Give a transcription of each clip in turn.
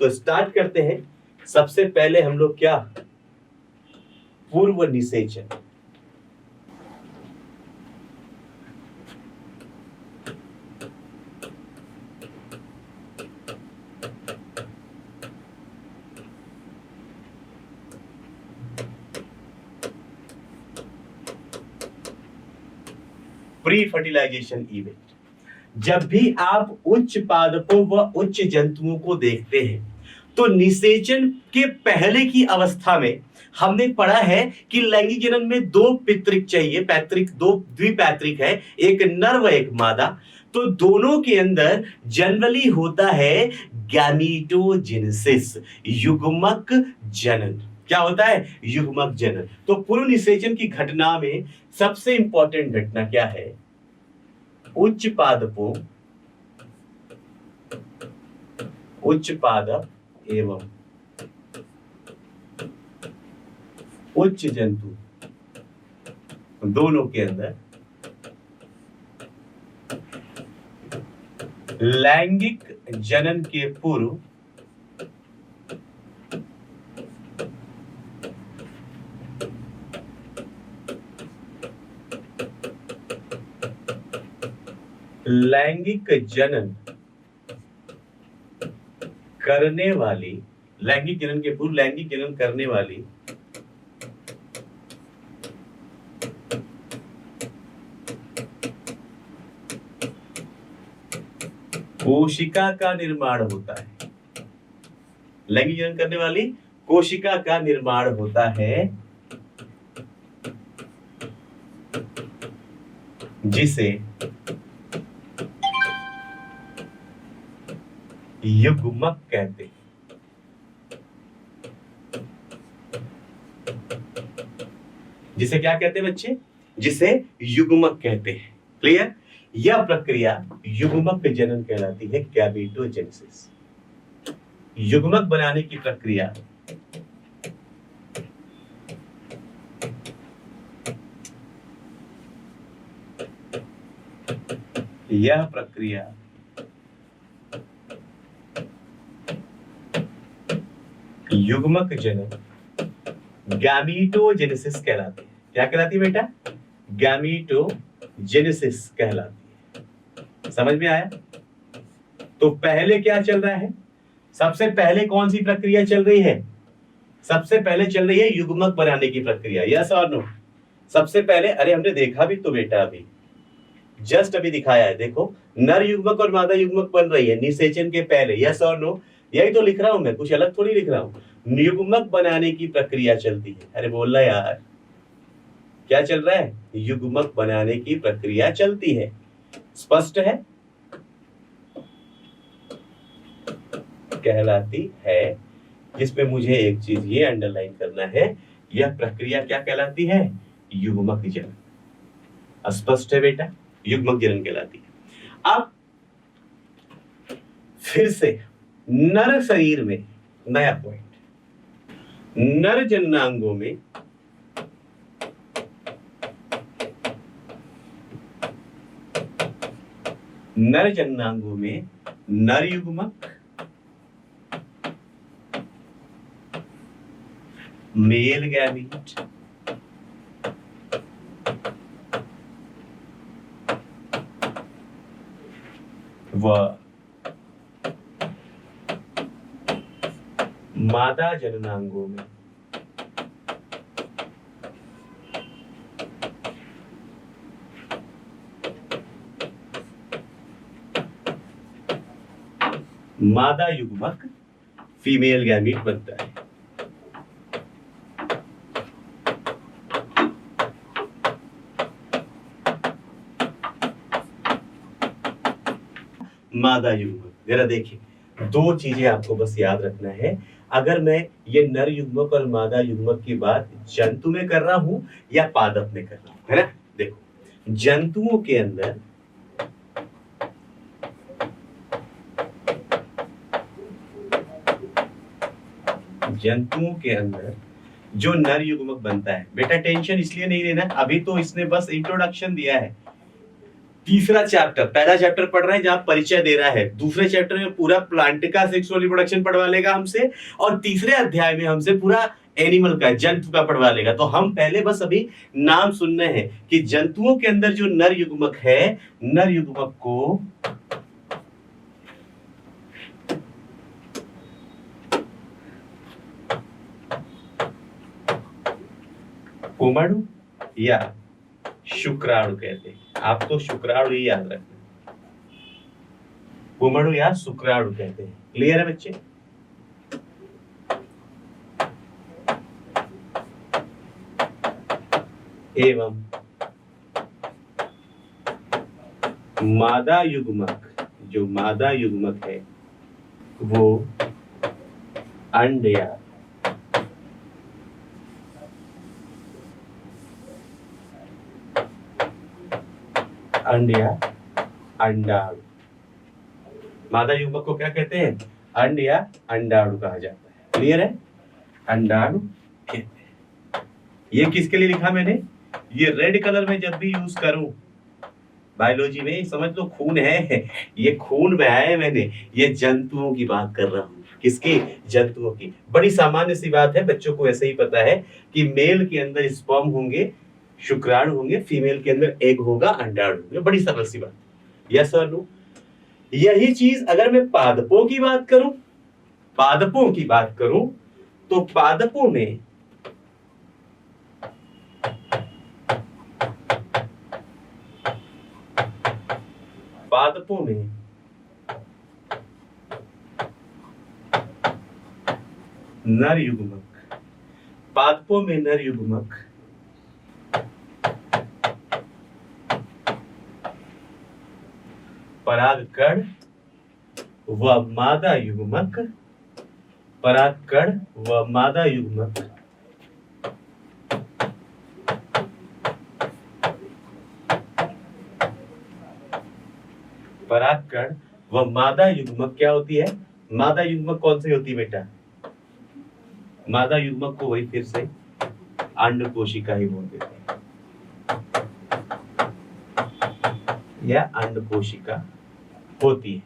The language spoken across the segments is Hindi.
तो स्टार्ट करते हैं। सबसे पहले हम लोग क्या, पूर्व निषेचन। Pre fertilization event. जब भी आप उच्च पादपों व उच्च जंतुओं को देखते हैं तो निषेचन के पहले की अवस्था में हमने पढ़ा है कि लैंगिक जनन में दो पितृक चाहिए, पैतृक दो द्विपैतृक है, एक नर व एक मादा। तो दोनों के अंदर जनरली होता है गैमीटोजेनेसिस, युग्मक जनन। क्या होता है? युग्मक जनन। तो पूर्व निषेचन की घटना में सबसे इंपॉर्टेंट घटना क्या है? उच्च पादपों, उच्च पादप एवं उच्च जंतु दोनों के अंदर लैंगिक जनन के पूर्व लैंगिक जनन करने वाली, लैंगिक जनन के पूर्व लैंगिक जनन करने वाली कोशिका का निर्माण होता है। लैंगिक जनन करने वाली कोशिका का निर्माण होता है, जिसे युग्मक कहते हैं। जिसे क्या कहते हैं बच्चे? जिसे युग्मक कहते हैं। क्लियर? यह प्रक्रिया युग्मक जनन कहलाती है, गैमेटोजेनेसिस। युग्मक बनाने की प्रक्रिया यह प्रक्रिया युग्मक जनन गैमीटोजेनेसिस कहलाती है। क्या कहलाती है बेटा? गैमीटोजेनेसिस कहलाती है। समझ में आया? तो पहले क्या चल रहा है? सबसे पहले कौन सी प्रक्रिया चल रही है? सबसे पहले चल रही है युग्मक बनाने की प्रक्रिया। यस और नो? सबसे पहले, अरे हमने देखा भी तो बेटा, अभी जस्ट अभी दिखाया है। देखो, नर युग्मक और मादा युग्मक बन रही है निषेचन के पहले। यस और नो? यही तो लिख रहा हूं मैं, कुछ अलग थोड़ी लिख रहा हूं। युग्मक बनाने की प्रक्रिया चलती है। अरे बोल रहा यार, क्या चल रहा है? युग्मक बनाने की प्रक्रिया चलती है। स्पष्ट है? कहलाती है, जिसमें मुझे एक चीज ये अंडरलाइन करना है, यह प्रक्रिया क्या कहलाती है? युग्मक जनन। स्पष्ट है बेटा? युग्मक जनन कहलाती है। अब फिर से नर शरीर में नया पॉइंट, नर जननांगों में नर युग्मक, मेल गैमीट, व मादा जननांगों में मादा युग्मक, फीमेल गैमीट बनता है। मादा युग्मक, जरा देखिए, दो चीजें आपको बस याद रखना है। अगर मैं ये नर युग्मक और मादा युग्मक की बात जंतु में कर रहा हूं या पादप में कर रहा हूं, है ना? देखो, जंतुओं के अंदर जो नर युग्मक बनता है, बेटा टेंशन इसलिए नहीं लेना, अभी तो इसने बस इंट्रोडक्शन दिया है। तीसरा चैप्टर, पहला चैप्टर पढ़ रहे हैं जहां परिचय दे रहा है, दूसरे चैप्टर में पूरा प्लांट का सेक्सुअल रिप्रोडक्शन पढ़वा लेगा हमसे, और तीसरे अध्याय में हमसे पूरा एनिमल का, जंतु का पढ़वा लेगा। तो हम पहले बस अभी नाम सुनने हैं कि जंतुओं के अंदर जो नर युग्मक है, नर युग्मक को पुमड़ु या शुक्राणु कहते हैं। आप तो शुक्राणु ही याद रखना, पुमड़ु या शुक्राणु कहते हैं। क्लियर है बच्चे? एवं मादा युग्मक, जो मादा युग्मक है वो अंड या अंड या अंडाणु, मादा युग्मक को क्या कहते हैं? अंड या अंडाणु कहा जाता है। क्लियर है? अंडाणु कहते हैं। ये किसके लिए लिखा मैंने? ये रेड कलर में जब भी यूज करूं बायोलॉजी में, समझ लो खून है, ये खून बहाया है मैंने, ये जंतुओं की बात कर रहा हूं। किसकी? जंतुओं की। बड़ी सामान्य सी बात है, बच्चों को ऐसे ही पता है कि मेल के अंदर स्पर्म होंगे, शुक्राणु होंगे, फीमेल के अंदर एग होगा, अंडाणु होंगे। बड़ी सरल सी बात। यस और नो? यही चीज अगर मैं पादपों की बात करूं, पादपों की बात करूं तो पादपों में नर युग्मक, पादपों में नर युग्मक परागकण व मादा युग्मक, परागकण व मादा युग्मक परागकण व मादा युग्मक क्या होती है? मादा युग्मक कौन सी होती है बेटा? मादा युग्मक को वही फिर से अंड कोशिका ही बोलते हैं, या अंड कोशिका होती है।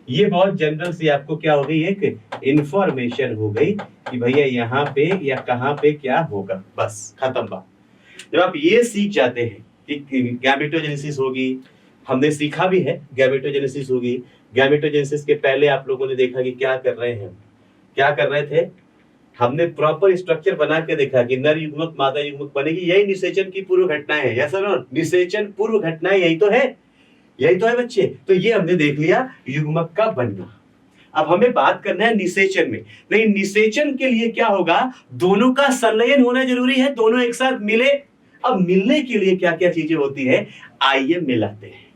ये बहुत जनरल सी आपको क्या हो गई, एक इंफॉर्मेशन हो गई कि भैया यहाँ पे या कहाँ पे क्या होगा, बस खत्म बात। जब आप ये सीख जाते हैं कि गैमेटोजेनेसिस होगी, हमने सीखा भी है गैमेटोजेनेसिस होगी। गैमेटोजेनेसिस के पहले आप लोगों ने देखा कि क्या कर रहे हैं, क्या कर रहे थे, हमने प्रॉपर स्ट्रक्चर बना के देखा कि नर युग्मक मादा युग्मक बनेगी। यही निषेचन की पूर्व घटनाएं है। यस और नो? निषेचन पूर्व घटनाएं यही तो है, यही तो है बच्चे। तो ये हमने देख लिया युग्मक का बनना। अब हमें बात करना है निषेचन में। नहीं, निषेचन के लिए क्या होगा? दोनों का संलयन होना जरूरी है, दोनों एक साथ मिले। अब मिलने के लिए क्या क्या चीजें होती है, आइए मिलाते हैं।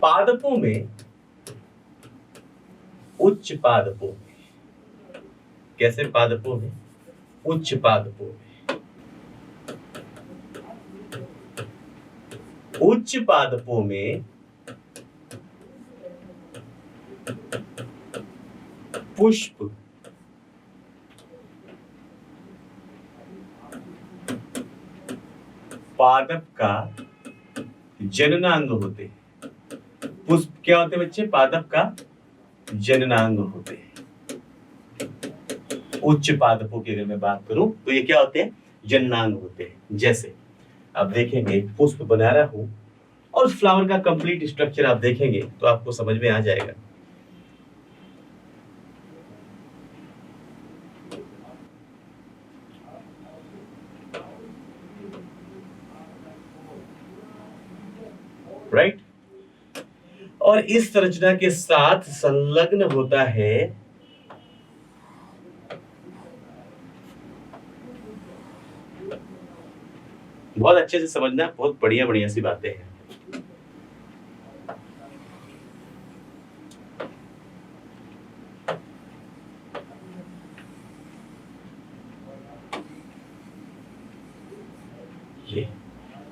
पादपों में, उच्च पादपों में, कैसे पादपों में? उच्च पादपों में, उच्च पादपों में पुष्प पादप का जननांग होते हैं। पुष्प क्या होते हैं बच्चे? पादप का जननांग होते हैं। उच्च पादपों की अगर मैं बात करूं तो ये क्या होते हैं? जननांग होते हैं। जैसे आप देखेंगे पुष्प बना रहा हूं और उस फ्लावर का कंप्लीट स्ट्रक्चर आप देखेंगे तो आपको समझ में आ जाएगा। राइट? और इस संरचना के साथ संलग्न होता है बहुत अच्छे से समझना, बहुत बढ़िया बढ़िया सी बातें हैं। ये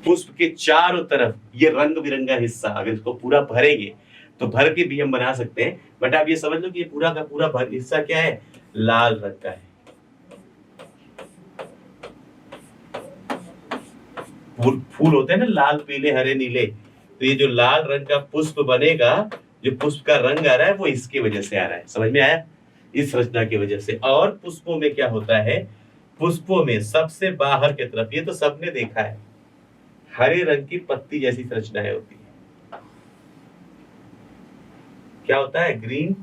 पुष्प के चारों तरफ ये रंग बिरंगा हिस्सा, अगर इसको पूरा भरेंगे तो भर के भी हम बना सकते हैं, बट आप ये समझ लो कि ये पूरा का पूरा हिस्सा क्या है? लाल रंग का है। फूल होते हैं ना लाल पीले हरे नीले, तो ये जो लाल रंग का पुष्प बनेगा, जो पुष्प का रंग आ रहा है वो इसकी वजह से आ रहा है। समझ में आया? इस रचना की वजह से। और पुष्पों में क्या होता है, पुष्पों में सबसे बाहर की तरफ, ये तो सबने देखा है, हरे रंग की पत्ती जैसी संरचनाएं होती है। क्या होता है? ग्रीन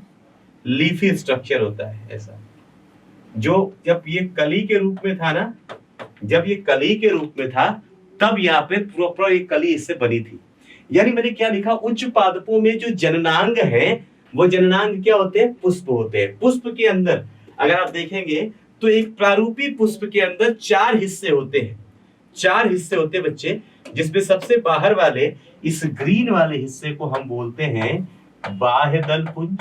लीफी स्ट्रक्चर होता है ऐसा। जो जब ये कली के रूप में था ना, जब ये कली के रूप में था, तब यहाँ पे प्रॉपर एक कली इससे बनी थी। यानी मैंने क्या लिखा, उच्च पादपों में जो जननांग है, वो जननांग क्या होते हैं? पुष्प होते हैं। पुष्प के अंदर अगर आप देखेंगे तो एक प्रारूपी पुष्प के अंदर 4 हिस्से होते हैं। 4 हिस्से होते हैं बच्चे, जिसमें सबसे बाहर वाले इस ग्रीन वाले हिस्से को हम बोलते हैं बाह्य दल पुंज।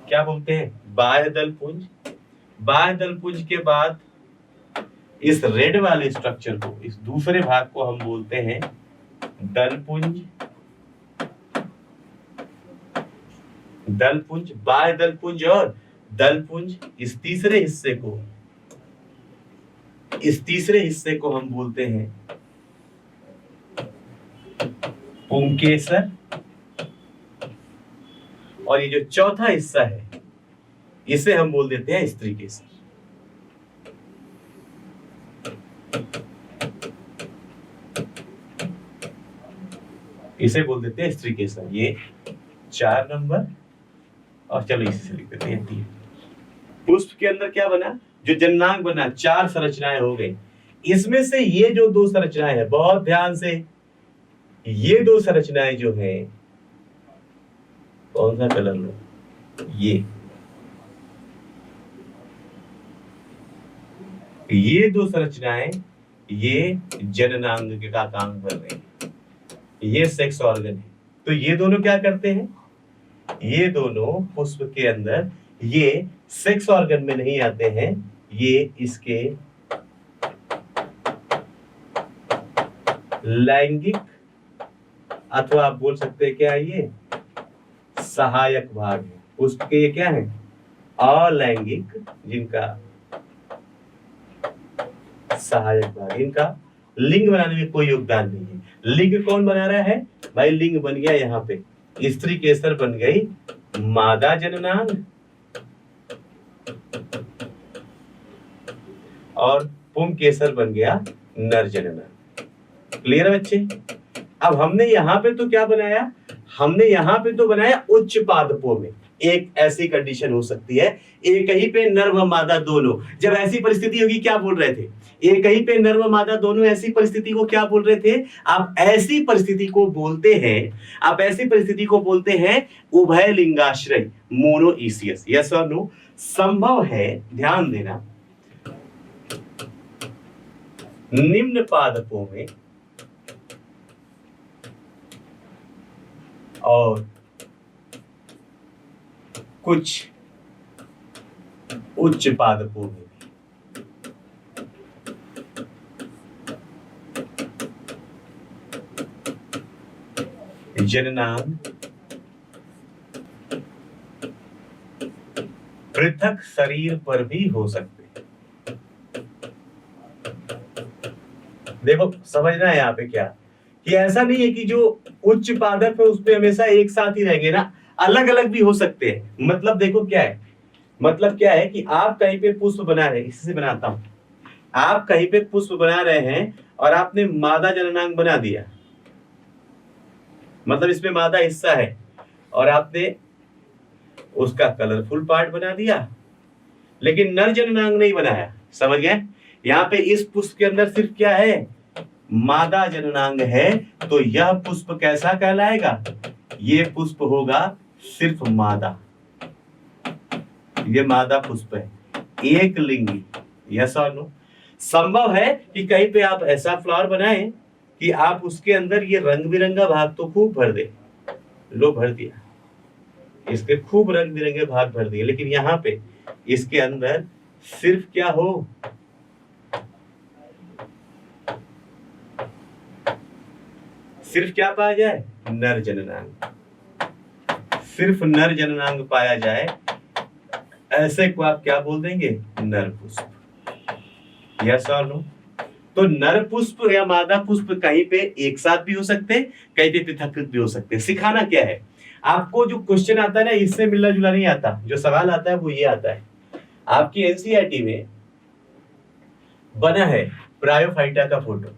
क्या बोलते हैं? बाह्य दल पुंज। बाह्य दल पुंज के बाद इस रेड वाले स्ट्रक्चर को, इस दूसरे भाग को हम बोलते हैं दल पुंज। दल पुंज, बाह्य दल पुंज और दल पुंज। इस तीसरे हिस्से को हम बोलते हैं पुंकेसर। और ये जो चौथा हिस्सा है, इसे हम बोल देते हैं स्त्रीकेसर। इसे बोल देते हैं स्त्रीकेसर। ये 4 नंबर, और चलो इसी से लिख देते हैं 3। पुष्प के अंदर क्या बना? जो जननांग बना, 4 संरचनाएं हो गई। इसमें से ये जो 2 संरचनाएं हैं, बहुत ध्यान से, ये 2 संरचनाएं जो है, कौन सा कलर लो, ये 2 संरचनाएं, ये जननांग का काम कर रहे हैं, ये सेक्स ऑर्गन है। तो ये दोनों क्या करते हैं? ये दोनों पुष्प के अंदर, ये सेक्स ऑर्गन में नहीं आते हैं, ये इसके लैंगिक, अथवा आप बोल सकते हैं क्या, ये सहायक भाग है पुष्प के। ये क्या है? अलैंगिक, जिनका सहायक भाग, इनका लिंग बनाने में कोई योगदान नहीं है। लिंग कौन बना रहा है भाई? लिंग बन गया यहाँ पे स्त्रीकेसर, बन गई मादा जननांग, और पुंकेसर बन गया नर जननांग। क्लियर है बच्चे? अब हमने यहाँ पे तो क्या बनाया? हमने यहाँ पे तो बनाया उच्च पादपों में एक ऐसी कंडीशन हो सकती है, एक ही पे नर व मादा दोनों। जब ऐसी परिस्थिति होगी, क्या बोल रहे थे? एक ही पे नर व मादा दोनों, ऐसी परिस्थिति को क्या बोल रहे थे? आप ऐसी परिस्थिति को बोलते हैं उभय लिंगाश्रय, मोनोइसियस। यस और नो? संभव है, ध्यान देना, निम्न पादपों में और कुछ उच्च पादपों में जननांग पृथक शरीर पर भी हो सकते हैं। देखो समझना है यहाँ पे क्या, कि ऐसा नहीं है कि जो उच्च पादप है उसमें हमेशा एक साथ ही रहेंगे ना, अलग अलग भी हो सकते हैं। मतलब देखो क्या है, मतलब क्या है कि आप कहीं पे पुष्प बना रहे हैं, इसी से बनाता हूं, आप कहीं पे पुष्प बना रहे हैं और आपने मादा जननांग बना दिया, मतलब इसमें मादा हिस्सा है, और आपने उसका कलरफुल पार्ट बना दिया, लेकिन नर जननांग नहीं बनाया। समझ गए? यहाँ पे इस पुष्प के अंदर सिर्फ क्या है? मादा जननांग है। तो यह पुष्प कैसा कहलाएगा? ये पुष्प होगा सिर्फ मादा, ये मादा पुष्प है, एक लिंगी। यस और नो? संभव है कि कहीं पे आप ऐसा फ्लावर बनाएं कि आप उसके अंदर ये रंग बिरंगा भाग तो खूब भर दे, लो भर दिया, इसके खूब रंग बिरंगे भाग भर दिए, लेकिन यहाँ पे इसके अंदर सिर्फ क्या हो? सिर्फ क्या पाया जाए? नर जननांग। सिर्फ नर जननांग पाया जाए। ऐसे को आप क्या बोल देंगे? नर पुष्प। यस और नो? तो नर पुष्प या मादा पुष्प कहीं पे एक साथ भी हो सकते, कहीं पे पृथक भी हो सकते। सिखाना क्या है आपको? जो क्वेश्चन आता है ना, इससे मिलना जुला नहीं आता। जो सवाल आता है वो ये आता है, आपकी एनसीईआरटी में बना है ब्रायोफाइटा का फोटो,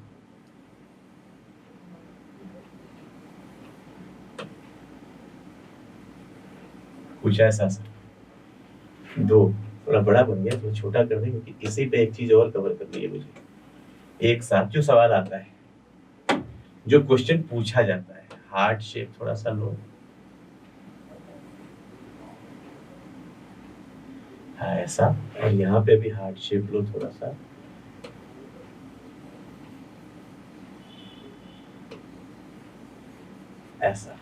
कुछ ऐसा सर। दो थोड़ा बड़ा बन गया, तो छोटा कर दें, क्योंकि इसी पे एक चीज और कवर करनी है मुझे। एक साथ जो सवाल आता है, जो क्वेश्चन पूछा जाता है, हार्ट शेप थोड़ा सा लो, हाँ ऐसा, और यहाँ पे भी हार्ट शेप लो थोड़ा सा, ऐसा।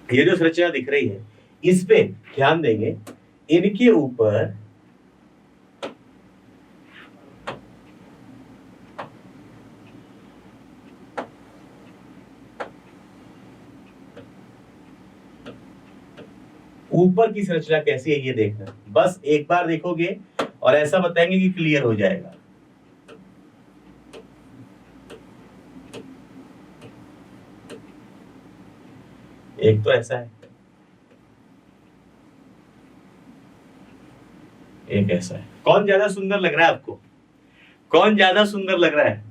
ये जो संरचना दिख रही है, इस पे ध्यान देंगे, इनके ऊपर ऊपर की संरचना कैसी है ये देखना। बस एक बार देखोगे और ऐसा बताएंगे कि क्लियर हो जाएगा। एक तो ऐसा है, एक ऐसा है। कौन ज्यादा सुंदर लग रहा है आपको? कौन ज्यादा सुंदर लग रहा है?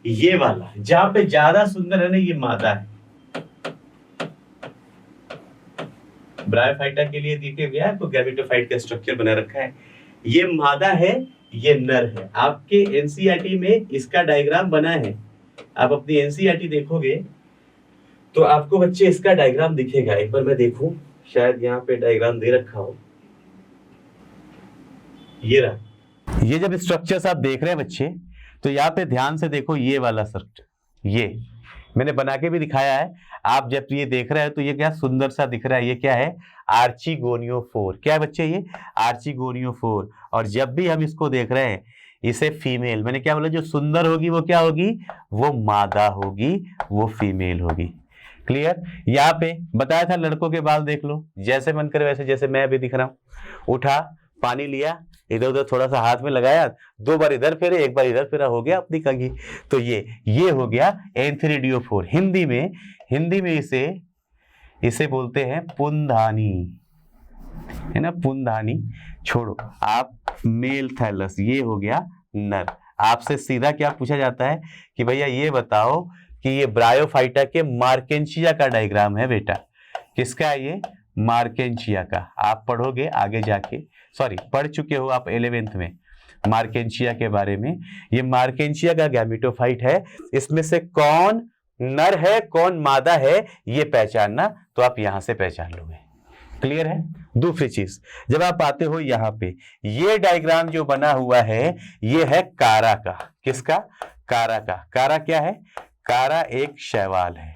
ये वाला, जहां पे ज्यादा सुंदर है ना, ये मादा है। ब्रायोफाइटा के लिए दिखे गया आपको गैमेटोफाइट का स्ट्रक्चर बना रखा है। ये मादा है, ये नर है। आपके एनसीईआरटी में इसका डायग्राम बना है। आप अपनी एनसीईआरटी देखोगे तो आपको बच्चे इसका डायग्राम दिखेगा। एक बार मैं देखूं, शायद यहाँ पे डायग्राम दे रखा हो। ये रहा। ये जब स्ट्रक्चर्स आप देख रहे हैं बच्चे, तो यहाँ पे ध्यान से देखो, ये वाला स्ट्रक्चर, ये मैंने बना के भी दिखाया है। आप जब ये देख रहे हैं तो ये क्या सुंदर सा दिख रहा है। ये क्या है? आर्चिगोनियोफोर। क्या है बच्चे? ये आर्चिगोनियोफोर। और जब भी हम इसको देख रहे हैं, इसे फीमेल, मैंने क्या बोला, जो सुंदर होगी वो क्या होगी? वो मादा होगी, वो फीमेल होगी। क्लियर? यहाँ पे बताया था लड़कों के बाल देख लो, जैसे मन करे वैसे, जैसे मैं अभी दिख रहा हूं। उठा, पानी लिया, इधर उधर थोड़ा सा हाथ में लगाया, 2 बार इधर फेरे, 1 बार इधर फेरा, हो गया अपनी कंघी। तो ये हो गया एंथ्रीडियोफोर। हिंदी में इसे बोलते हैं पुंधानी, है ना, पुंधानी। छोड़ो, आप मेल थैलस, ये हो गया नर। आपसे सीधा क्या पूछा जाता है कि भैया ये बताओ कि ये ब्रायोफाइटा के मार्केंशिया का डायग्राम है बेटा। किसका है ये? मार्केंशिया का। आप पढ़ोगे आगे जाके, सॉरी पढ़ चुके हो आप 11th में मार्केंशिया के बारे में। ये मार्केंशिया का गैमेटोफाइट है। इसमें से कौन नर है, कौन मादा है, ये पहचानना, तो आप यहां से पहचान लोगे। क्लियर है? दूसरी चीज, जब आप आते हो यहाँ पे, ये डायग्राम जो बना हुआ है, ये है कारा का। किसका? कारा का। कारा क्या है? कारा एक शैवाल है।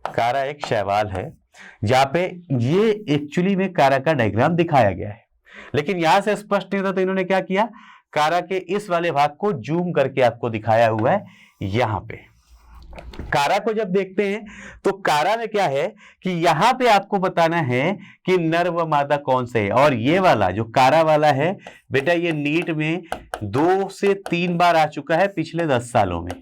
कारा एक शैवाल है, जहां पे ये एक्चुअली में कारा का डायग्राम दिखाया गया है, लेकिन यहां से स्पष्ट नहीं था, तो इन्होंने क्या किया, कारा के इस वाले भाग को जूम करके आपको दिखाया हुआ है। यहां पे कारा को जब देखते हैं तो कारा में क्या है कि यहां पे आपको बताना है कि नर व मादा कौन से है। और ये वाला जो कारा वाला है बेटा, ये नीट में 2 से 3 बार आ चुका है पिछले 10 सालों में,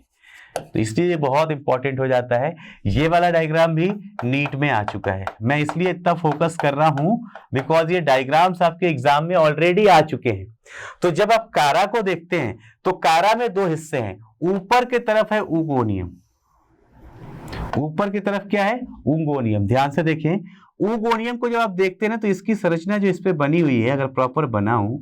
तो इसलिए ये बहुत इंपॉर्टेंट हो जाता है। ये वाला डायग्राम भी नीट में आ चुका है। मैं इसलिए इतना फोकस कर रहा हूं बिकॉज ये डायग्राम्स आपके एग्जाम में ऑलरेडी आ चुके हैं। तो जब आप कारा को देखते हैं तो कारा में 2 हिस्से हैं। ऊपर की तरफ है ऊगोनियम, ऊपर की तरफ क्या है? ऊगोनियम। ध्यान से देखें, ऊगोनियम को जब आप देखते हैं ना, तो इसकी संरचना जो इस पे बनी हुई है, अगर प्रॉपर बनाऊं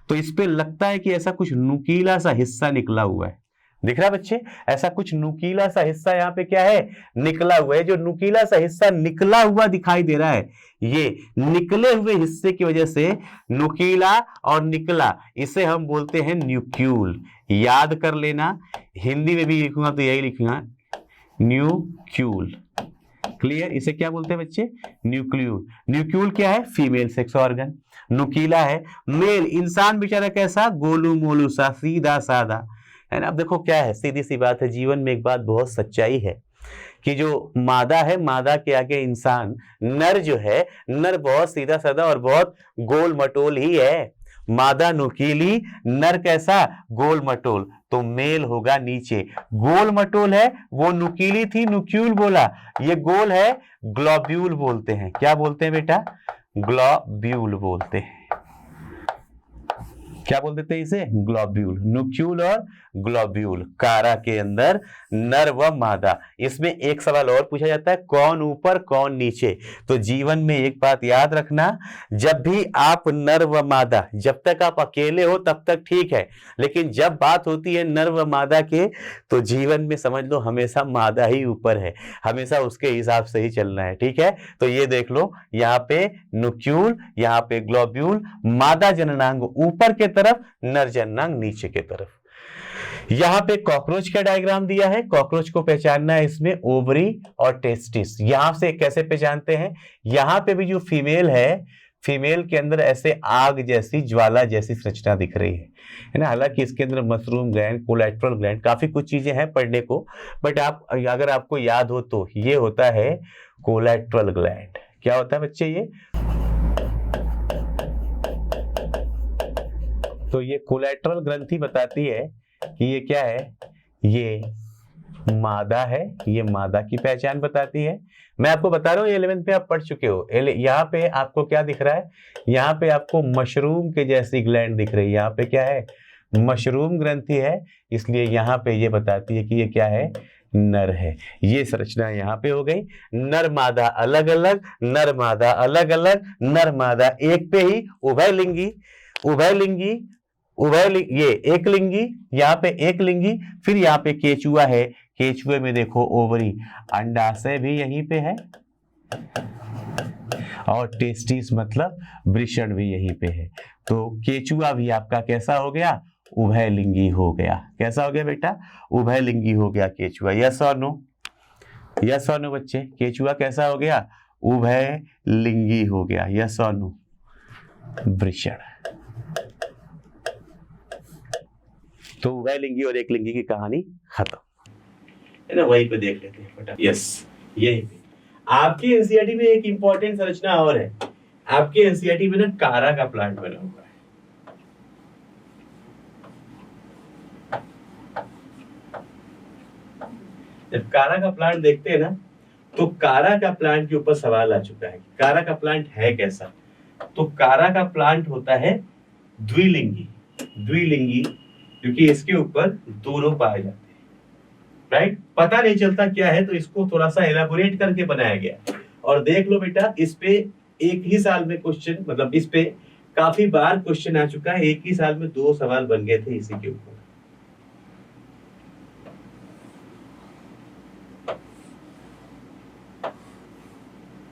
तो इस पे लगता है कि ऐसा कुछ नुकीला सा हिस्सा निकला हुआ है। दिख रहा है बच्चे? ऐसा कुछ नुकीला सा हिस्सा यहाँ पे क्या है? निकला हुआ है। जो नुकीला सा हिस्सा निकला हुआ दिखाई दे रहा है, ये निकले हुए हिस्से की वजह से नुकीला और निकला, इसे हम बोलते हैं न्यूक्यूल। याद कर लेना, हिंदी में भी लिखूंगा तो यही लिखूंगा, न्यूक्यूल। क्लियर? इसे क्या बोलते हैं बच्चे? न्यूक्लियूल। न्यूक्लियूल क्या है? Female sex organ. नुकीला है। मेल इंसान बेचारा कैसा? गोलू मोलू सा, सीधा साधा, है ना। अब देखो क्या है, सीधी सी बात है, जीवन में एक बात बहुत सच्चाई है कि जो मादा है, मादा के आगे इंसान, नर जो है, नर बहुत सीधा साधा और बहुत गोल मटोल ही है। मादा नुकीली, नर कैसा, गोल मटोल। तो मेल होगा नीचे। गोल मटोल है, वो नुकीली थी, नुक्यूल बोला। ये गोल है, ग्लोब्यूल बोलते हैं। क्या बोलते हैं बेटा? ग्लोब्यूल बोलते हैं। क्या बोल देते हैं इसे? ग्लोब्यूल। नुक्यूल और ग्लोब्यूल, कारा के अंदर नर व मादा। इसमें एक सवाल और पूछा जाता है, कौन ऊपर कौन नीचे। तो जीवन में एक बात याद रखना, जब भी आप नर व मादा, जब तक आप अकेले हो तब तक ठीक है, लेकिन जब बात होती है नर व मादा के, तो जीवन में समझ लो हमेशा मादा ही ऊपर है, हमेशा उसके हिसाब से ही चलना है। ठीक है, तो ये देख लो, यहाँ पे नुक्यूल, यहाँ पे ग्लोब्यूल, मादा जननांग ऊपर के तरफ, नर जननांग नीचे के तरफ। यहां पे कॉकरोच का डायग्राम दिया है। कॉकरोच को पहचानना है इसमें ओवरी और टेस्टिस। यहां से कैसे पहचानते हैं? यहां पे भी जो फीमेल है, फीमेल के अंदर ऐसे आग जैसी, ज्वाला जैसी संरचना दिख रही है ना। हालांकि इसके अंदर मशरूम ग्लैंड, कोलेट्रल ग्लैंड, काफी कुछ चीजें हैं पढ़ने को, बट आप अगर आपको याद हो तो ये होता है कोलेट्रल ग्लैंड। क्या होता है बच्चे ये? तो ये कोलेट्रल ग्रंथि बताती है कि ये क्या है, ये मादा है, ये मादा की पहचान बताती है। मैं आपको बता रहा हूँ, 11th पे आप पढ़ चुके हो। यहाँ पे आपको क्या दिख रहा है? यहाँ पे आपको मशरूम के जैसी ग्लैंड दिख रही है। यहाँ पे क्या है? मशरूम ग्रंथि है, इसलिए यहाँ पे ये बताती है कि ये क्या है, नर है। ये संरचना यहाँ पे हो गई। नर मादा अलग अलग, नर मादा अलग अलग, नर मादा एक पे ही, उभयलिंगी, उभयलिंगी, ये एक लिंगी, यहाँ पे एक लिंगी। फिर यहाँ पे केचुआ है, केचुए में देखो ओवरी, अंडाशय भी यहीं पे है, और टेस्टिस मतलब वृषण भी यहीं पे है। तो केचुआ भी आपका कैसा हो गया? उभयलिंगी हो गया। कैसा हो गया बेटा? उभयलिंगी हो गया केचुआ। यस और नो? यस और नो बच्चे? केचुआ कैसा हो गया? उभयलिंगी हो गया। यस और नो? वृषण। तो उभयलिंगी और एक लिंगी की कहानी खत्म है ना। वहीं पे देख लेते हैं बेटा। यस, यही पे आपके एनसीईआरटी में एक इंपॉर्टेंट संरचना और है। आपके एनसीईआरटी में ना कारा का प्लांट बना हुआ है। जब कारा का प्लांट देखते हैं ना, तो कारा का प्लांट के ऊपर सवाल आ चुका है, कारा का प्लांट है कैसा। तो कारा का प्लांट होता है द्विलिंगी। द्विलिंगी क्योंकि इसके ऊपर दोनों पाए जाते हैं, राइट। पता नहीं चलता क्या है, तो इसको थोड़ा सा एलाबोरेट करके बनाया गया। और देख लो बेटा, इस पे एक ही साल में क्वेश्चन, मतलब इस पे काफी बार क्वेश्चन आ चुका है। एक ही साल में 2 सवाल बन गए थे इसी के ऊपर।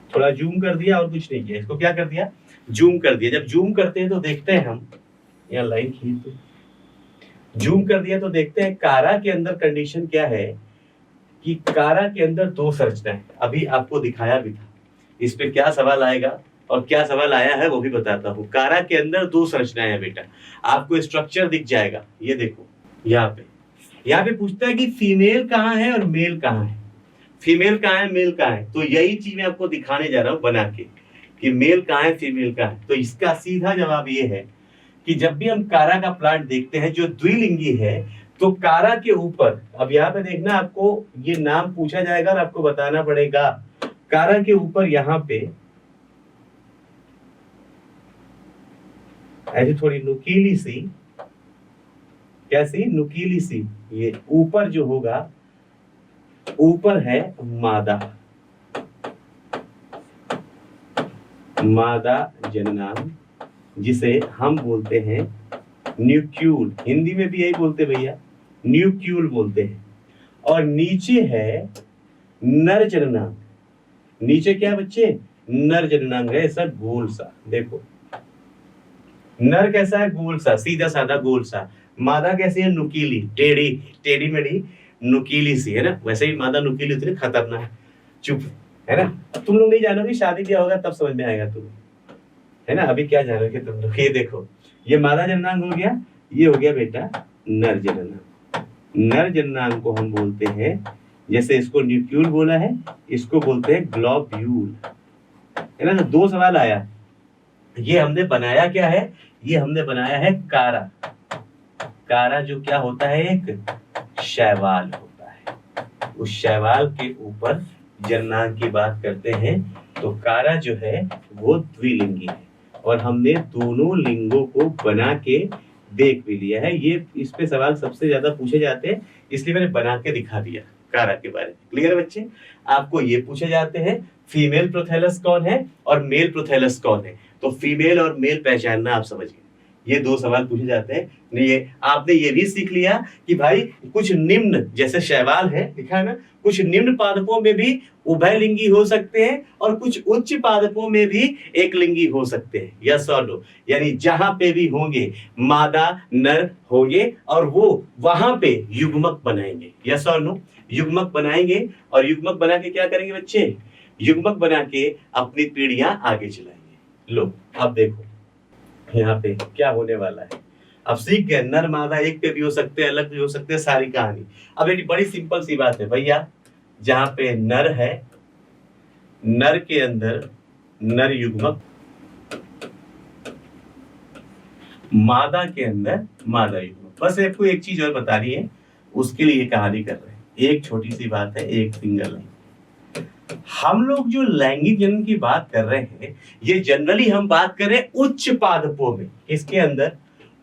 थोड़ा जूम कर दिया और कुछ नहीं किया, इसको क्या कर दिया, जूम कर दिया। जब जूम करते हैं तो देखते हैं हम, यहाँ लाइन खींच दो, जूम कर दिया तो देखते हैं कारा के अंदर कंडीशन क्या है कि कारा के अंदर 2 संरचना है। अभी आपको दिखाया भी था। इस पे क्या सवाल आएगा और क्या सवाल आया है वो भी बताता हूँ। कारा के अंदर 2 संरचनाएं हैं बेटा, आपको स्ट्रक्चर दिख जाएगा। ये देखो, यहाँ पे पूछता है कि फीमेल कहाँ है और मेल कहाँ है। फीमेल कहाँ है, मेल कहाँ है। तो यही चीज मैं आपको दिखाने जा रहा हूँ बना के, कि मेल कहाँ है, फीमेल कहाँ है। तो इसका सीधा जवाब ये है कि जब भी हम कारा का प्लांट देखते हैं जो द्विलिंगी है, तो कारा के ऊपर, अब यहाँ पे देखना, आपको ये नाम पूछा जाएगा और आपको बताना पड़ेगा। कारा के ऊपर यहाँ पे ऐसी थोड़ी नुकीली सी, कैसी नुकीली सी, ये ऊपर जो होगा, ऊपर है मादा, मादा जननांग, जिसे हम बोलते हैं न्यूक्यूल। हिंदी में भी यही बोलते भैया, न्यूक्यूल बोलते हैं। और नीचे है नर जननांग। नीचे क्या बच्चे, नर जननांग है, ऐसा गोल सा। देखो नर कैसा है, गोल सा, सीधा साधा गोल सा। मादा कैसी है, नुकीली, टेढ़ी, टेढ़ी मेढ़ी, नुकीली सी, है ना। वैसे ही मादा नुकीली उतनी खतरनाक, चुप, है ना। तुम लोग नहीं जानोगे, शादी ब्याह होगा तब समझ में आएगा तुम्हें, है ना। अभी क्या जानोगे तुम लोग। ये देखो, ये मादा जननांग हो गया, ये हो गया बेटा नर जननांग। नर जननांग को हम बोलते हैं जैसे इसको न्यूक्लियूल बोला है, इसको बोलते हैं ग्लोब्यूल, है ना। तो दो सवाल आया। ये हमने बनाया क्या है, ये हमने बनाया है कारा। कारा जो क्या होता है, एक शैवाल होता है। उस शैवाल के ऊपर जननांग की बात करते हैं तो कारा जो है वो द्विलिंगी है, और हमने दोनों लिंगों को बना के देख भी लिया है। ये इस पे सवाल सबसे ज्यादा पूछे जाते हैं, इसलिए मैंने बना के दिखा दिया कारा के बारे में। क्लियर बच्चे? आपको ये पूछे जाते हैं फीमेल प्रोथैलस कौन है और मेल प्रोथैलस कौन है, तो फीमेल और मेल पहचानना आप समझ गए। ये दो सवाल पूछे जाते हैं। ये आपने ये भी सीख लिया कि भाई कुछ निम्न, जैसे शैवाल है लिखा है ना, कुछ निम्न पादपों में भी उभयलिंगी हो सकते हैं और कुछ उच्च पादपों में भी एक लिंगी हो सकते हैं। यस और नो, यानी जहां पे भी होंगे मादा नर होंगे और वो वहां पे युग्मक बनाएंगे। यस और नो, युग्मक बनाएंगे, और युग्मक बना के क्या करेंगे बच्चे, युग्मक बना के अपनी पीढ़ियां आगे चलाएंगे। लो अब देखो यहाँ पे क्या होने वाला है। अब सीख गए, नर मादा एक पे भी हो सकते हैं, अलग भी हो सकते हैं, सारी कहानी। अब एक बड़ी सिंपल सी बात है भैया, जहां पे नर है, नर के अंदर नर युग्मक, मादा के अंदर मादा युग्मक। बस आपको एक चीज और बतानी है, उसके लिए कहानी कर रहे हैं। एक छोटी सी बात है, एक सिंगल लाइन। हम लोग जो लैंगिक जनन की बात कर रहे हैं, ये जनरली हम बात कर रहे हैं उच्च पादपों में। किसके अंदर?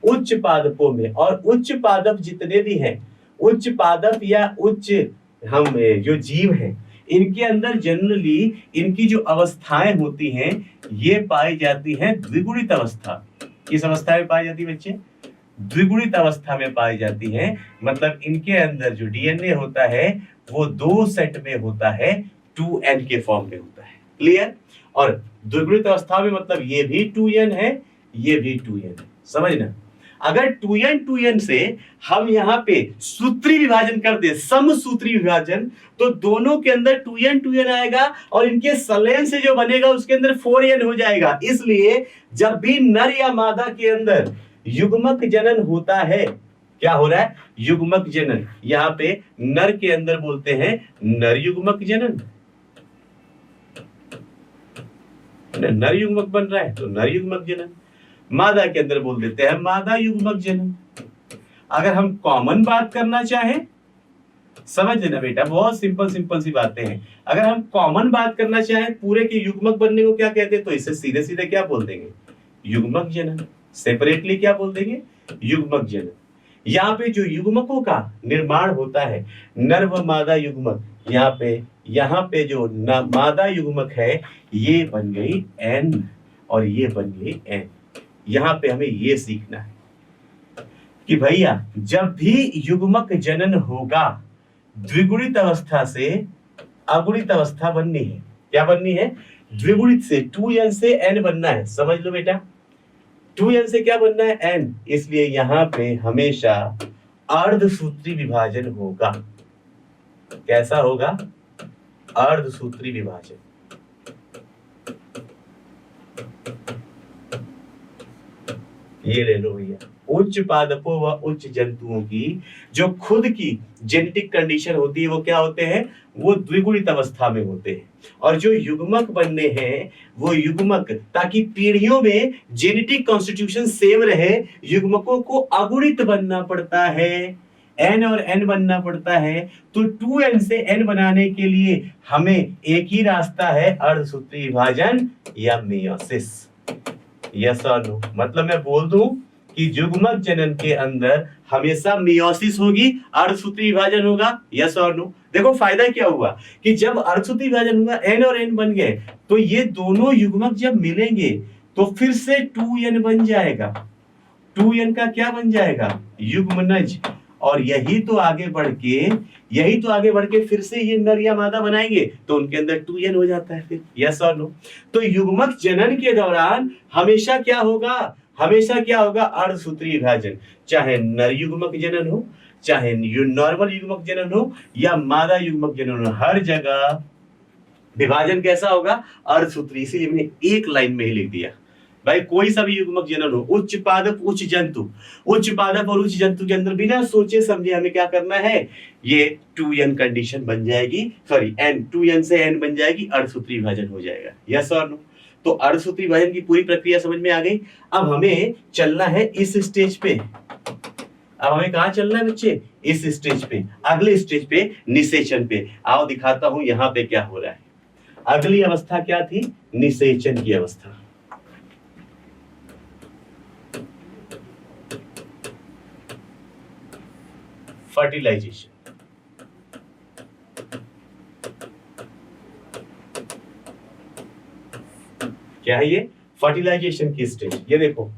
उच्च पादपों में। और उच्च पादप जितने भी हैं, उच्च पादप या उच्च हम जो जीव हैं, इनके अंदर जनरली इनकी जो अवस्थाएं होती हैं ये पाई जाती हैं द्विगुणित अवस्था। किस अवस्था में पाई जाती है बच्चे? द्विगुणित अवस्था में पाई जाती है। मतलब इनके अंदर जो डीएनए होता है वो दो सेट में होता है, 2n के फॉर्म में होता है। क्लियर? और द्विगुणित अवस्था में मतलब ये भी 2n है, ये भी 2n है। समझना, अगर 2n से हम यहाँ पे सूत्री विभाजन कर दे, समसूत्री विभाजन, तो दोनों के अंदर 2n आएगा और इनके संलयन से जो बनेगा उसके अंदर 4n हो जाएगा। इसलिए जब भी नर या मादा के अंदर युग्मक जनन होता है, क्या हो रहा है? युग्मक जनन। यहाँ पे नर के अंदर बोलते हैं नर युग्मक जनन, नर युग्मक बन रहा है तो नर युग्मक जनन। मादा के अंदर बोल देते हैं मादा युग्मक जनन। अगर हम कॉमन बात करना चाहें, समझ लेना बेटा, बहुत सिंपल सी बातें हैं। अगर हम कॉमन बात करना चाहें पूरे के युग्मक बनने को क्या कहते हैं, तो इसे सीधे सीधे क्या बोल देंगे? युग्मक जनन। सेपरेटली क्या बोल देंगे? युग्मक जनन। यहाँ पे जो युग्मकों का निर्माण होता है, नर व मादा युग्मक, यहाँ पे जो मादा युग्मक है ये बन गई n और ये बन गई n। यहाँ पे हमें ये सीखना है कि भैया जब भी युग्मक जनन होगा, द्विगुणित अवस्था से अगुणित अवस्था बननी है। क्या बननी है? द्विगुणित से 2n से n बनना है। समझ लो बेटा, 2n से क्या बनना है? n। इसलिए यहाँ पे हमेशा अर्धसूत्री विभाजन होगा। कैसा होगा? अर्धसूत्री विभाजन। ये ले लो भैया, उच्च पादपों व उच्च जंतुओं की जो खुद की जेनेटिक कंडीशन होती है वो क्या होते हैं? वो द्विगुणित अवस्था में होते हैं। और जो युग्मक बनने हैं वो युग्मक, ताकि पीढ़ियों में जेनेटिक कॉन्स्टिट्यूशन सेम रहे, युग्मकों को अगुणित बनना पड़ता है, n और n बनना पड़ता है। तो 2n से n बनाने के लिए हमें एक ही रास्ता है, अर्धसूत्री विभाजन या मेयोसिस। यस और नो? मतलब मैं बोल दूं कि युग्मक जनन के अंदर हमेशा मेयोसिस होगी, अर्धसूत्री विभाजन होगा। यस और नो? देखो फायदा क्या हुआ कि जब अर्धसूत्री विभाजन हुआ, n और n बन गए, तो ये दोनों युग्मक जब मिलेंगे तो फिर से 2n बन जाएगा। 2n का क्या बन जाएगा? युग्मनज। और यही तो आगे बढ़ के फिर से ये नर या मादा बनाएंगे तो उनके अंदर 2n हो जाता है फिर। यस और नो? तो युग्मक जनन के दौरान हमेशा क्या होगा? अर्धसूत्री विभाजन। चाहे नर युग्मक जनन हो, चाहे नॉर्मल युग्मक जनन हो या मादा युग्मक जनन हो, हर जगह विभाजन कैसा होगा? अर्धसूत्री। इसीलिए मैंने एक लाइन में ही लिख दिया। भाई कोई सा भी युग्मक जनन हो, उच्च पादप उच्च जंतु, उच्च पादप और उच्च जंतु के अंदर बिना सोचे समझे हमें क्या करना है, ये 2n कंडीशन बन जाएगी, सॉरी n, 2n से n बन जाएगी, अर्धसूत्री विभाजन हो जाएगा। यस और नो? तो अर्धसूत्री विभाजन की पूरी प्रक्रिया समझ में आ गई। अब हमें चलना है इस स्टेज पे। अब हमें कहां चलना है बच्चे? इस स्टेज पे, अगले स्टेज पे, निषेचन पे। आओ दिखाता हूं यहां पे क्या हो रहा है। अगली अवस्था क्या थी? निषेचन की अवस्था। फर्टिलाइजेशन। क्या है ये? फर्टिलाइजेशन की स्टेज। ये देखो,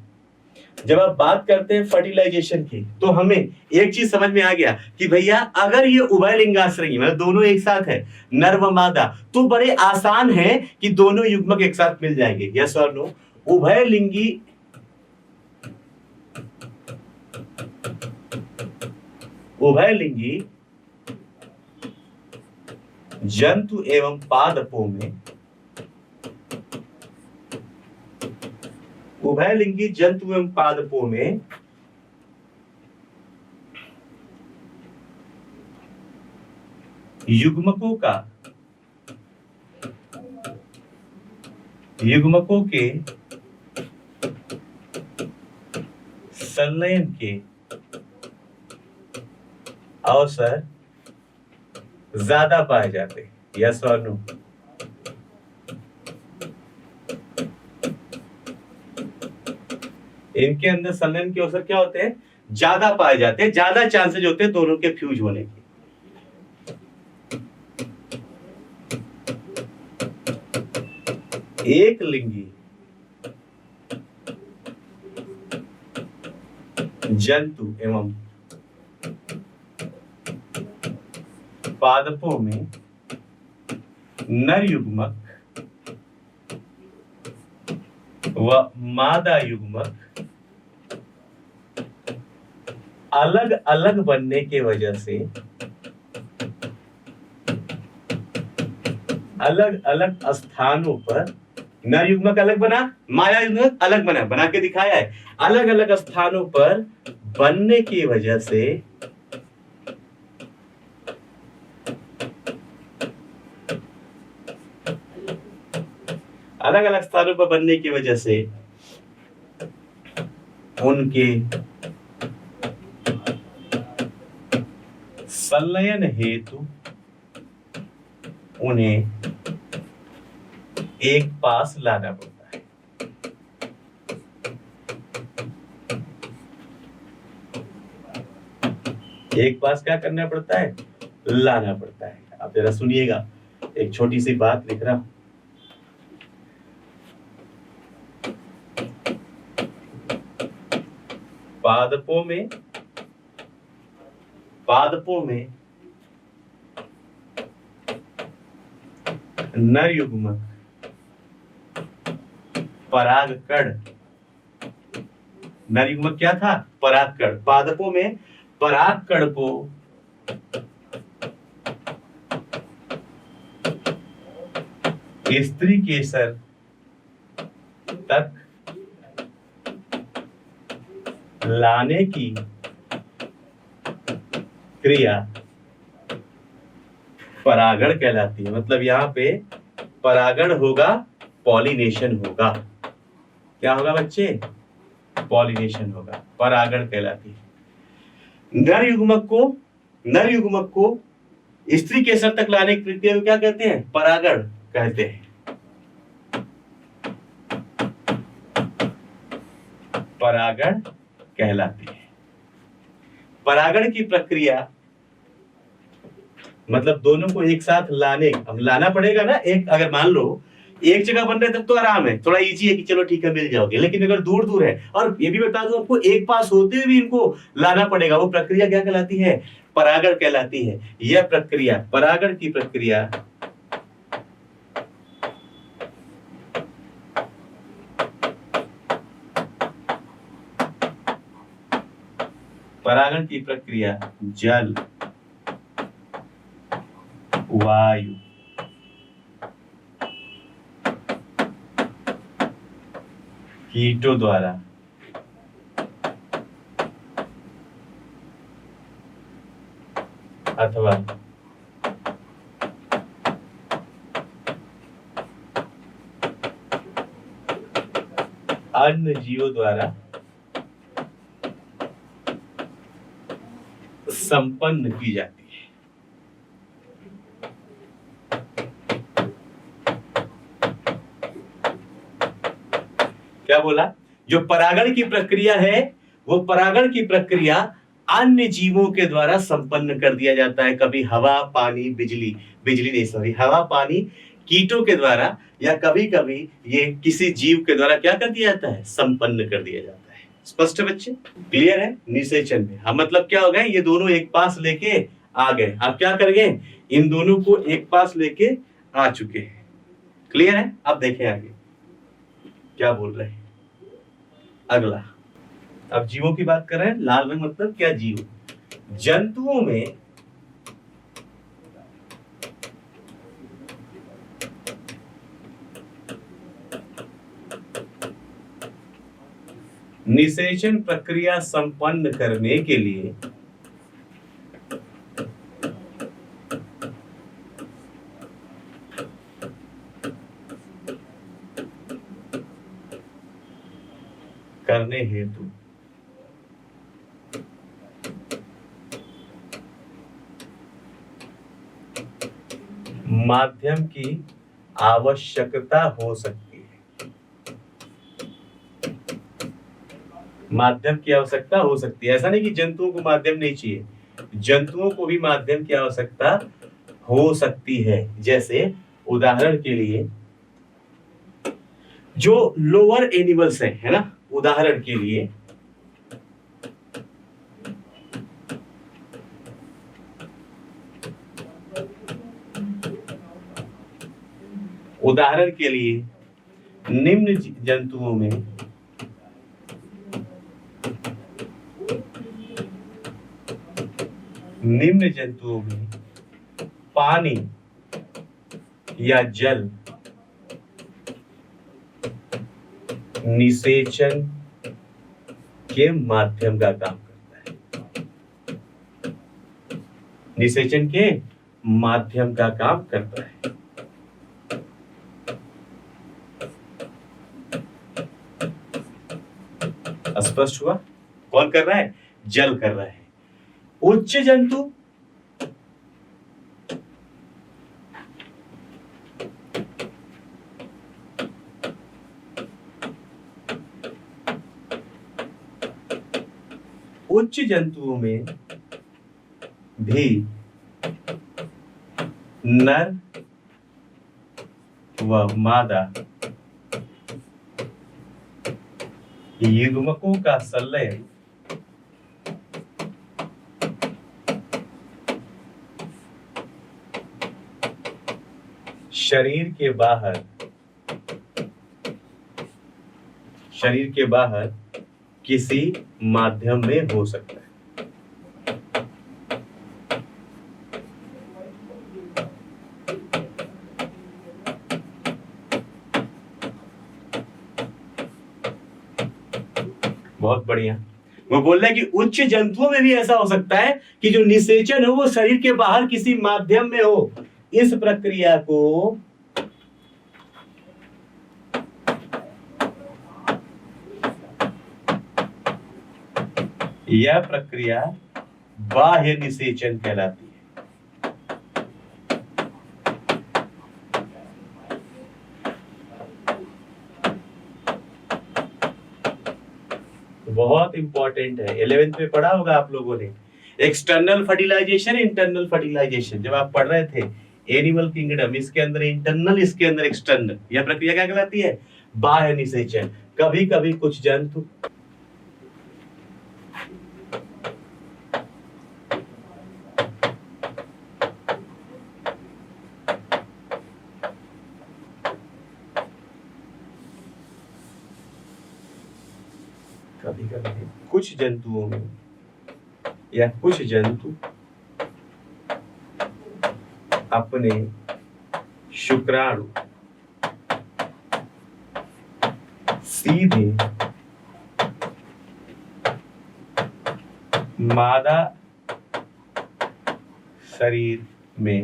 जब आप बात करते हैं फर्टिलाइजेशन की, तो हमें एक चीज समझ में आ गया कि भैया अगर ये उभयलिंगाश्रयी मतलब दोनों एक साथ है, नर व मादा, तो बड़े आसान है कि दोनों युग्मक एक साथ मिल जाएंगे। यस और नो? उभयलिंगी उभयलिंगी जंतु एवं पादपों में, उभयलिंगी जंतु एवं पादपों में युग्मकों के संलयन के अवसर ज्यादा पाए जाते हैं। यस और नो? इनके अंदर संलयन के अवसर क्या होते हैं? ज्यादा पाए जाते हैं, ज्यादा चांसेस होते हैं दोनों के फ्यूज होने के। एक लिंगी जंतु एवं पादपों में नर युग्मक व मादा युग्मक अलग अलग बनने के वजह से, अलग अलग स्थानों पर, नर युग्मक अलग बना, मादा युग्मक अलग बना, बना के दिखाया है, अलग अलग स्थानों पर बनने की वजह से अलग अलग स्थानों पर बनने की वजह से उनके संलयन हेतु उन्हें एक पास लाना पड़ता है। एक पास क्या करना पड़ता है? लाना पड़ता है। आप जरा सुनिएगा, एक छोटी सी बात लिख रहा हूं। पादपों में नर युग्मक परागकण, नर युग्मक क्या था? परागकण। पादपों में परागकण को स्त्री केसर तक लाने की क्रिया परागण कहलाती है। मतलब यहां पे परागण होगा, पॉलिनेशन होगा। क्या होगा बच्चे? पॉलिनेशन होगा, परागण कहलाती है। नर युग्मक को स्त्री केसर तक लाने की प्रक्रिया को क्या कहते हैं? परागण कहते हैं। परागण कहलाती है। परागण की प्रक्रिया मतलब दोनों को एक साथ लाने, अब लाना पड़ेगा ना। एक अगर मान लो एक जगह बन रहे तब तो आराम है, थोड़ा इजी है कि चलो ठीक है मिल जाओगे। लेकिन अगर दूर दूर है, और ये भी बता दूं आपको, एक पास होते हुए भी इनको लाना पड़ेगा, वो प्रक्रिया क्या कहलाती है? परागण कहलाती है। यह प्रक्रिया, परागण की प्रक्रिया परागण की प्रक्रिया जल, वायु, कीटों द्वारा अथवा अन्य जीवों द्वारा संपन्न की जाती है। क्या बोला? जो परागण की प्रक्रिया है वो परागण की प्रक्रिया अन्य जीवों के द्वारा संपन्न कर दिया जाता है। कभी हवा, पानी, बिजली, बिजली नहीं सॉरी, हवा, पानी, कीटों के द्वारा, या कभी कभी ये किसी जीव के द्वारा क्या कर दिया जाता है? संपन्न कर दिया जाता है। स्पष्ट है बच्चे? क्लियर है? निषेचन में हम मतलब क्या हो गए? ये दोनों एक पास लेके आ गए। अब क्या कर गए? इन दोनों को एक पास लेके आ चुके हैं। क्लियर है? अब देखें आगे क्या बोल रहे हैं। अगला, अब जीवों की बात कर रहे हैं। लाल रंग मतलब क्या? जीव। जंतुओं में निषेचन प्रक्रिया संपन्न करने के लिए करने हेतु माध्यम की आवश्यकता हो सकती है। माध्यम की आवश्यकता हो सकती है। ऐसा नहीं कि जंतुओं को माध्यम नहीं चाहिए, जंतुओं को भी माध्यम की आवश्यकता हो सकती है। जैसे उदाहरण के लिए जो लोअर एनिमल्स हैं, है ना, उदाहरण के लिए निम्न जंतुओं में पानी या जल निषेचन के माध्यम का काम करता है। निषेचन के माध्यम का काम करता है। स्पष्ट हुआ? कौन कर रहा है? जल कर रहा है। उच्च जंतु उच्च जंतुओं में भी नर व मादा युग्मकों का संलयन शरीर के बाहर किसी माध्यम में हो सकता है। बहुत बढ़िया। वो बोल रहा है कि उच्च जंतुओं में भी ऐसा हो सकता है कि जो निषेचन हो वो शरीर के बाहर किसी माध्यम में हो। इस प्रक्रिया को यह प्रक्रिया बाह्य निषेचन कहलाती है। बहुत इंपॉर्टेंट है। 11th में पढ़ा होगा आप लोगों ने, एक्सटर्नल फर्टिलाइजेशन, इंटरनल फर्टिलाइजेशन। जब आप पढ़ रहे थे एनिमल किंगडम, इसके अंदर इंटरनल, इसके अंदर एक्सटर्नल। यह प्रक्रिया क्या कहलाती है? बाह्य निषेचन। कभी कभी कुछ जंतु कुछ जंतुओं में या कुछ जंतु अपने शुक्राणु सीधे मादा शरीर में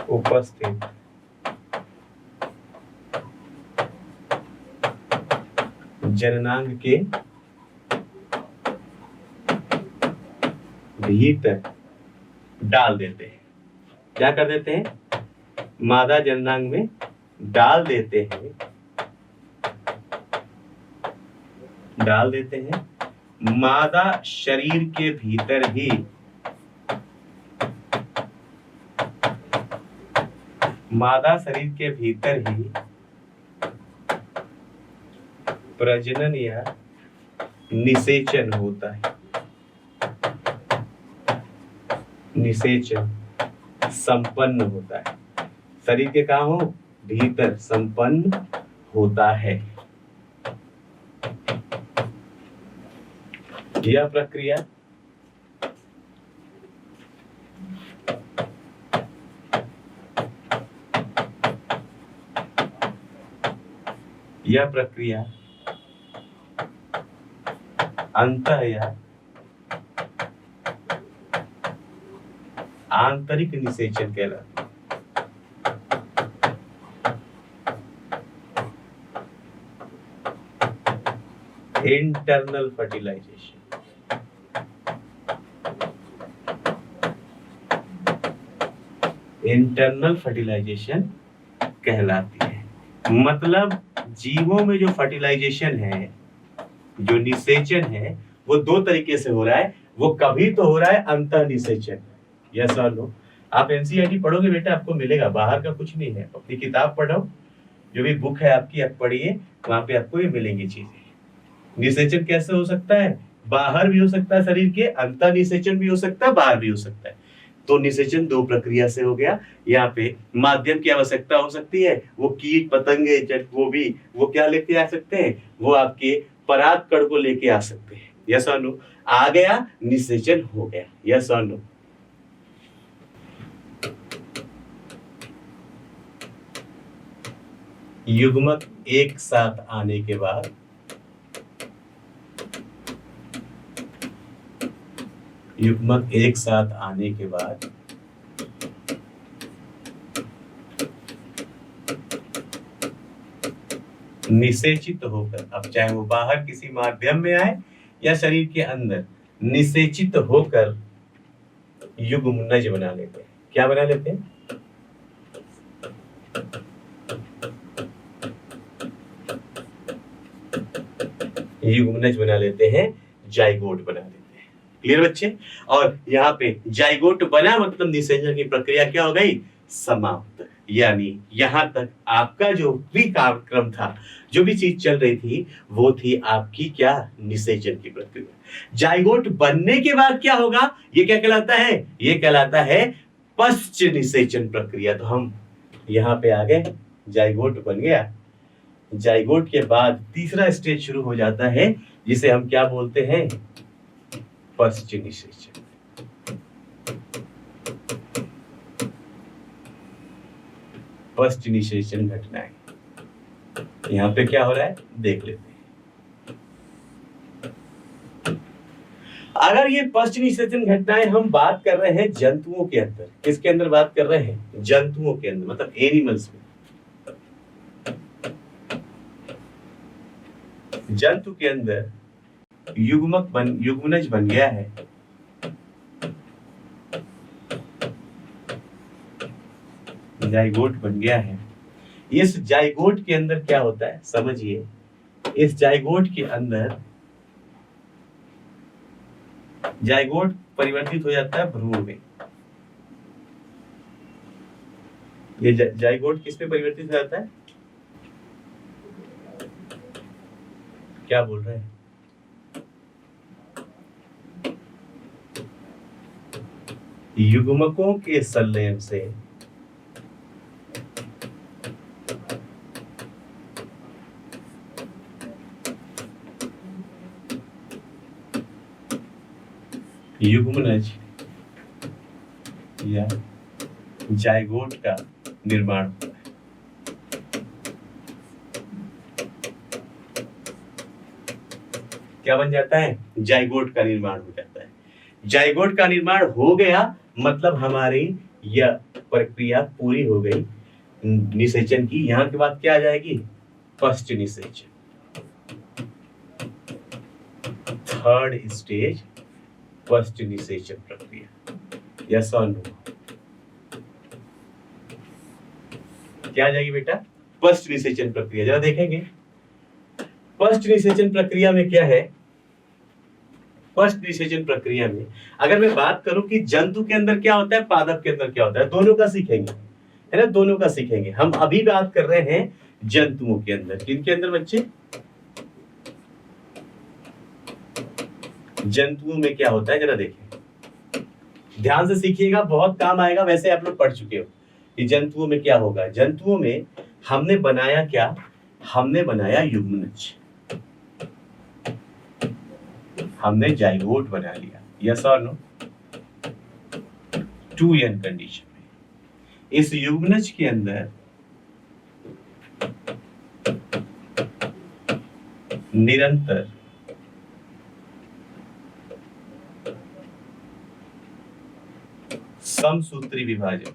उपस्थित जननांग के भीतर डाल देते हैं। क्या कर देते हैं? मादा जननांग में डाल देते हैं, मादा शरीर के भीतर ही प्रजनन या निषेचन होता है। निषेचन संपन्न होता है, शरीर के कहाँ हो? भीतर संपन्न होता है। यह प्रक्रिया अंतः या आंतरिक निषेचन कहलाता है। Internal fertilisation. इंटरनल फर्टिलाइजेशन कहलाती है। मतलब जीवों में जो फर्टिलाइजेशन है, जो निषेचन है, वो दो तरीके से हो रहा है। वो कभी तो हो रहा है अंतः निषेचन। यस और नो? आप एनसीईआरटी पढ़ोगे बेटा, आपको मिलेगा, बाहर का कुछ नहीं है। अपनी किताब पढ़ो, जो भी बुक है आपकी, आप पढ़िए, वहां पे आपको ये मिलेंगी चीजें। निषेचन कैसे हो सकता है? बाहर भी हो सकता है शरीर के, अंतः निषेचन भी हो सकता है, बाहर भी हो सकता है। तो निषेचन दो प्रक्रिया से हो गया। यहाँ पे माध्यम की आवश्यकता हो सकती है, वो कीट पतंगे, वो क्या लेके आ सकते हैं? वो आपके पराग कण को लेके आ सकते हैं। यस और नो? आ गया, निषेचन हो गया। यस और नो? युग्मक एक साथ आने के बाद निषेचित होकर, अब चाहे वो बाहर किसी माध्यम में आए या शरीर के अंदर, निषेचित होकर युग्मनज बना लेते हैं। क्या बना लेते हैं? युग्मनज बना लेते हैं, जाइगोट बना लेते हैं। क्लियर बच्चे? और यहाँ पे जाइगोट बना मतलब निषेचन की प्रक्रिया क्या हो गई? समाप्त। यानी यहां तक आपका जो भी कार्यक्रम था, जो भी चीज चल रही थी, वो थी आपकी क्या? निषेचन की प्रक्रिया। जाइगोट बनने के बाद क्या होगा? ये क्या कहलाता है? ये कहलाता है पश्च निषेचन प्रक्रिया। तो हम यहाँ पे आ गए, जाइगोट बन गया। जाइगोट के बाद तीसरा स्टेज शुरू हो जाता है, जिसे हम क्या बोलते हैं? पश्च निषेचन। पश्च निषेचन घटनाएं यहाँ पे क्या हो रहा है देख लेते हैं। अगर ये पश्च निषेचन घटनाएं हम बात कर रहे हैं जंतुओं के अंदर, किसके अंदर बात कर रहे हैं? जंतुओं के अंदर, मतलब एनिमल्स में। जंतु के अंदर युग्मनज बन गया है, जाइगोट बन गया है। इस जाइगोट के अंदर क्या होता है समझिए। इस जाइगोट के अंदर जाइगोट परिवर्तित हो जाता है भ्रूण में। ये जाइगोट किस में परिवर्तित हो जाता है? क्या बोल रहे हैं? युग्मकों के संलयन से युग्मनज या जाइगोट का निर्माण होता है। क्या बन जाता है, जाइगोट का निर्माण हो जाता है। जाइगोट का निर्माण हो गया मतलब हमारी यह प्रक्रिया पूरी हो गई निषेचन की। यहां के बाद क्या आ जाएगी, फर्स्ट निषेचन, थर्ड स्टेज फर्स्ट निषेचन प्रक्रिया। यस और नो, क्या आ जाएगी बेटा, फर्स्ट निषेचन प्रक्रिया। जरा देखेंगे फर्स्ट निषेचन प्रक्रिया में क्या है। फर्स्ट निषेचन प्रक्रिया में अगर मैं बात करूं कि जंतु के अंदर क्या होता है, पादप के अंदर क्या होता है, दोनों का सीखेंगे, है ना, दोनों का सीखेंगे। हम अभी बात कर रहे हैं जंतुओं के अंदर। किनके अंदर बच्चे, जंतुओं में क्या होता है, जरा देखें, ध्यान से सीखिएगा, बहुत काम आएगा। वैसे आप लोग पढ़ चुके हो कि जंतुओं में क्या होगा। जंतुओं में हमने बनाया क्या, हमने बनाया युग्मनज, हमने जाइगोट बना लिया। यस और नो, 2n कंडीशन में इस युग्मनज के अंदर निरंतर समसूत्री विभाजन,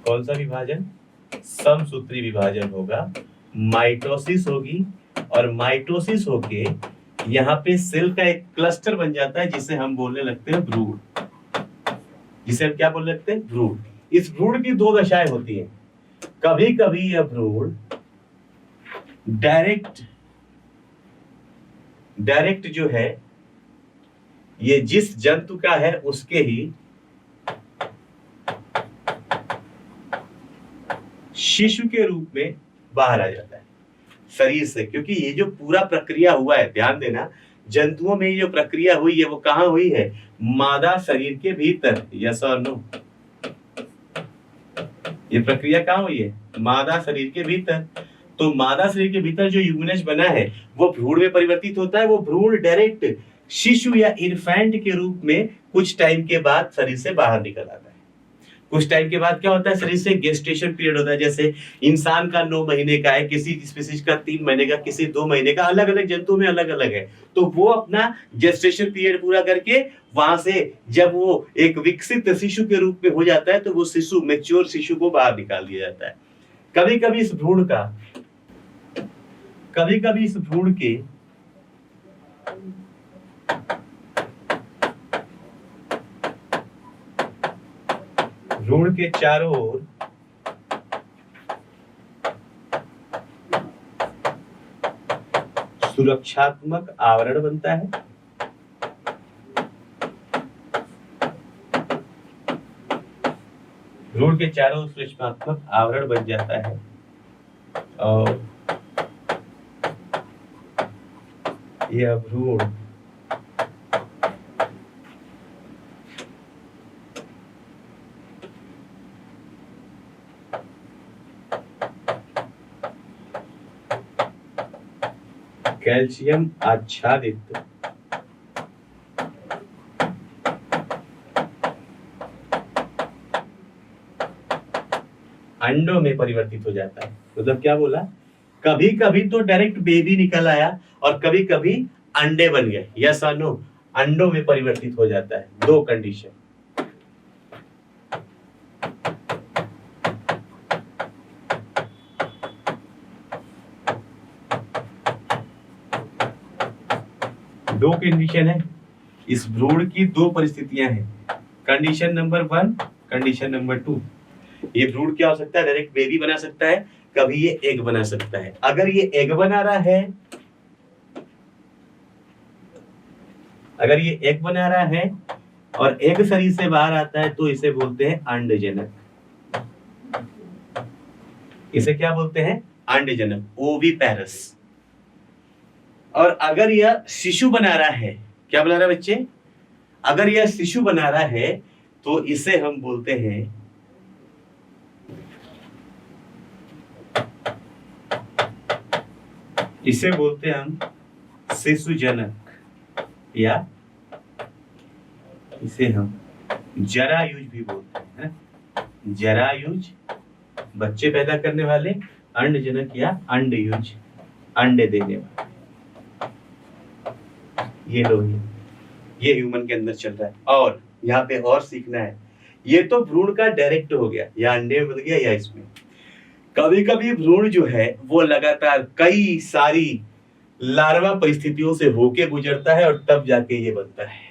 कौन सा विभाजन, समसूत्री विभाजन होगा, माइटोसिस होगी और माइटोसिस होके यहाँ पे सेल का एक क्लस्टर बन जाता है जिसे हम बोलने लगते हैं भ्रूण, जिसे हम क्या बोलने लगते हैं, भ्रूण। इस भ्रूण की दो दशाएं होती हैं। कभी कभी यह भ्रूण डायरेक्ट जो है ये जिस जंतु का है उसके ही शिशु के रूप में बाहर आ जाता है शरीर से, क्योंकि ये जो पूरा प्रक्रिया हुआ है, ध्यान देना, जंतुओं में ये जो प्रक्रिया हुई है वो कहां हुई है, मादा शरीर के भीतर। यस और नो, ये प्रक्रिया कहां हुई है, मादा शरीर के भीतर। तो मादा शरीर के भीतर जो युग्मनज बना है वो भ्रूण में परिवर्तित होता है। वो भ्रूण डायरेक्ट शिशु या इन्फेंट के रूप में कुछ टाइम के बाद शरीर से बाहर निकल आता है। कुछ टाइम के बाद क्या होता है, शरीर से गेस्टेशन पीरियड होता है। जैसे इंसान का 9 महीने का है, किसी स्पीसीज का 3 महीने का, किसी 2 महीने का, अलग अलग जंतु में अलग अलग है। तो वो अपना गेस्टेशन पीरियड पूरा करके वहां से जब वो एक विकसित शिशु के रूप में हो जाता है तो वो शिशु, मैच्योर शिशु को बाहर निकाल दिया जाता है। कभी कभी इस भ्रूण के भ्रूण के चारों ओर सुरक्षात्मक आवरण बनता है। भ्रूण के चारों ओर सुरक्षात्मक आवरण बन जाता है और यह भ्रूण कैल्शियम आच्छादित अंडों में परिवर्तित हो जाता है। मतलब क्या बोला, कभी कभी तो डायरेक्ट बेबी निकल आया और कभी कभी अंडे बन गए। यस और नो, अंडों में परिवर्तित हो जाता है। दो कंडीशन, दो कंडीशन है। इस भ्रूण की दो परिस्थितियां हैं, कंडीशन नंबर 1, कंडीशन नंबर 2। ये भ्रूण क्या हो सकता है, डायरेक्ट बेबी बना सकता है, कभी ये एग बना सकता है। अगर ये एग बना रहा है, अगर ये एग बना रहा है और एग शरीर से बाहर आता है तो इसे बोलते हैं अंडजनक। इसे क्या बोलते हैं, अंडजनक, ओविपेरस। और अगर यह शिशु बना रहा है, क्या बना रहा है बच्चे, अगर यह शिशु बना रहा है तो इसे हम बोलते हैं हम शिशुजनक, या इसे हम जरायुज भी बोलते हैं। जरायुज बच्चे पैदा करने वाले, अंडजनक या अंडयुज, अंडे देने वाला, ये लो, ये ह्यूमन के अंदर चल रहा है। और यहाँ पे और सीखना है, ये तो भ्रूण का डायरेक्ट हो गया, या अंडे में बदल गया या इसमें। कभी कभी भ्रूण जो है वो लगातार कई सारी लार्वा परिस्थितियों से होके गुजरता है और तब जाके ये बनता है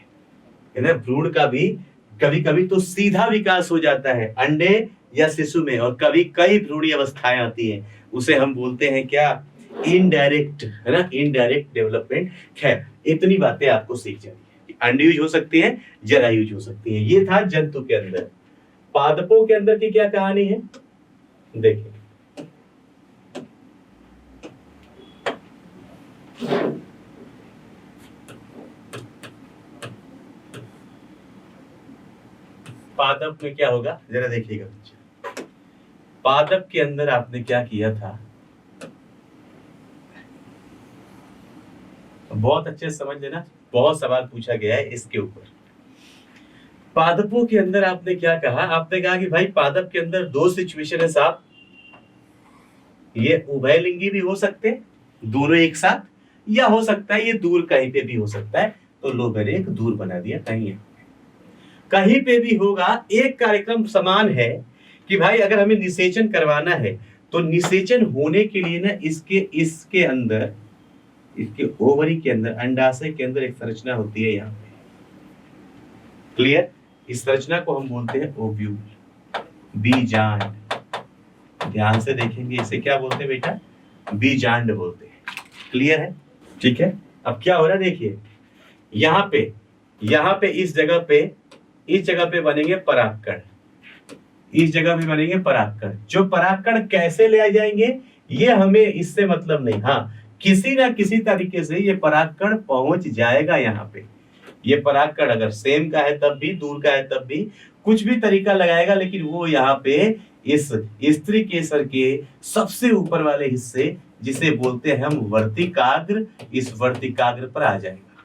ना। भ्रूण का भी कभी कभी तो सीधा विकास हो जाता है अंडे या शिशु में, और कभी कई भ्रूणीय अवस्थाएं आती हैं, उसे हम बोलते हैं क्या, इनडायरेक्ट, है ना, इनडायरेक्ट डेवलपमेंट। खैर इतनी बातें आपको सीख जानी है। अंडे यूज हो सकती है, जरा यूज हो सकती है। ये था जंतु के अंदर। पादपों के अंदर की क्या कहानी है देखिए। पादप में क्या होगा जरा देखिएगा बच्चे। पादप के अंदर आपने क्या किया था, बहुत अच्छे से समझ लेना, बहुत सवाल पूछा गया है इसके ऊपर। पादपों के अंदर आपने क्या कहा, आपने कहा कि भाई पादप के अंदर दो सिचुएशन है साहब, ये उभयलिंगी भी हो सकते हैं दोनों एक साथ, या हो सकता है ये दूर कहीं पे भी हो सकता है। तो लो मैंने एक दूर बना दिया, कहीं पे भी होगा। एक कार्यक्रम समान है कि भाई अगर हमें निषेचन करवाना है तो निषेचन होने के लिए ना इसके अंदर, इसके ओवरी के अंदर, अंडाशय के अंदर एक संरचना होती है यहाँ पे, क्लियर। इस संरचना को हम बोलते हैं ओव्यूल, बीजांड। ध्यान से देखेंगे इसे क्या बोलते हैं बेटा, बीजांड बोलते हैं, क्लियर है, ठीक है। अब क्या हो रहा है देखिए, यहाँ पे इस जगह पे बनेंगे परागकण, इस जगह पे बनेंगे परागकण। जो परागकण कैसे ले जाएंगे ये हमें इससे मतलब नहीं, हाँ किसी ना किसी तरीके से ये परागकण पहुंच जाएगा यहाँ पे। ये परागकण अगर सेम का है तब भी, दूर का है तब भी, कुछ भी तरीका लगाएगा, लेकिन वो यहाँ पे इस स्त्री केसर के सबसे ऊपर वाले हिस्से जिसे बोलते हैं हम वर्तिकाग्र, इस वर्तिकाग्र पर आ जाएगा।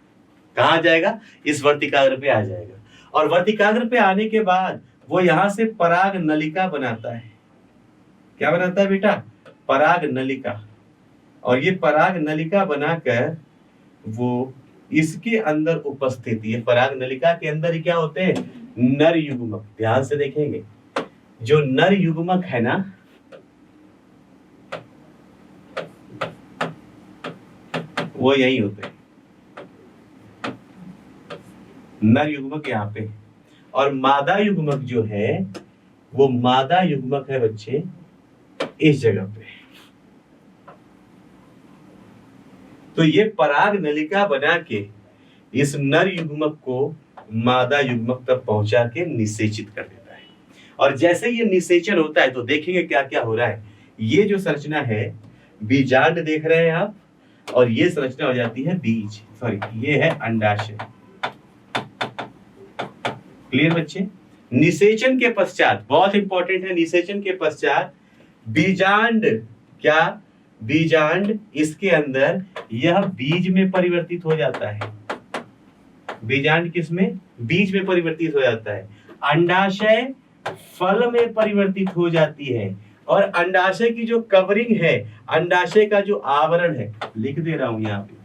कहाँ आ जाएगा, इस वर्तिकाग्र पे आ जाएगा। और वर्तिकाग्र पे आने के बाद वो यहां से पराग नलिका बनाता है। क्या बनाता है बेटा, पराग नलिका। और ये पराग नलिका बनाकर वो इसके अंदर उपस्थित, ये पराग नलिका के अंदर ही क्या होते हैं, नर युग्मक। ध्यान से देखेंगे, जो नर युग्मक है ना, वो यही होते हैं, नर युग्मक यहाँ पे। और मादा युग्मक जो है वो मादा युग्मक है बच्चे इस जगह पे। तो ये पराग नलिका बना के इस नर युग्मक को मादा युग्मक तक पहुंचा के निषेचित कर देता है। और जैसे ये निषेचन होता है तो देखेंगे क्या क्या हो रहा है। ये जो संरचना है बीजांड देख रहे हैं आप, और ये संरचना हो जाती है बीज, सॉरी ये है अंडाशय। क्लियर बच्चे। निषेचन के पश्चात, बहुत इंपॉर्टेंट है, निषेचन के पश्चात बीजांड, क्या बीजांड इसके अंदर यह बीज में परिवर्तित हो जाता है। बीजांड किसमें, बीज में परिवर्तित हो जाता है। अंडाशय फल में परिवर्तित हो जाती है। और अंडाशय की जो कवरिंग है, अंडाशय का जो आवरण है, लिख दे रहा हूं यहां पे,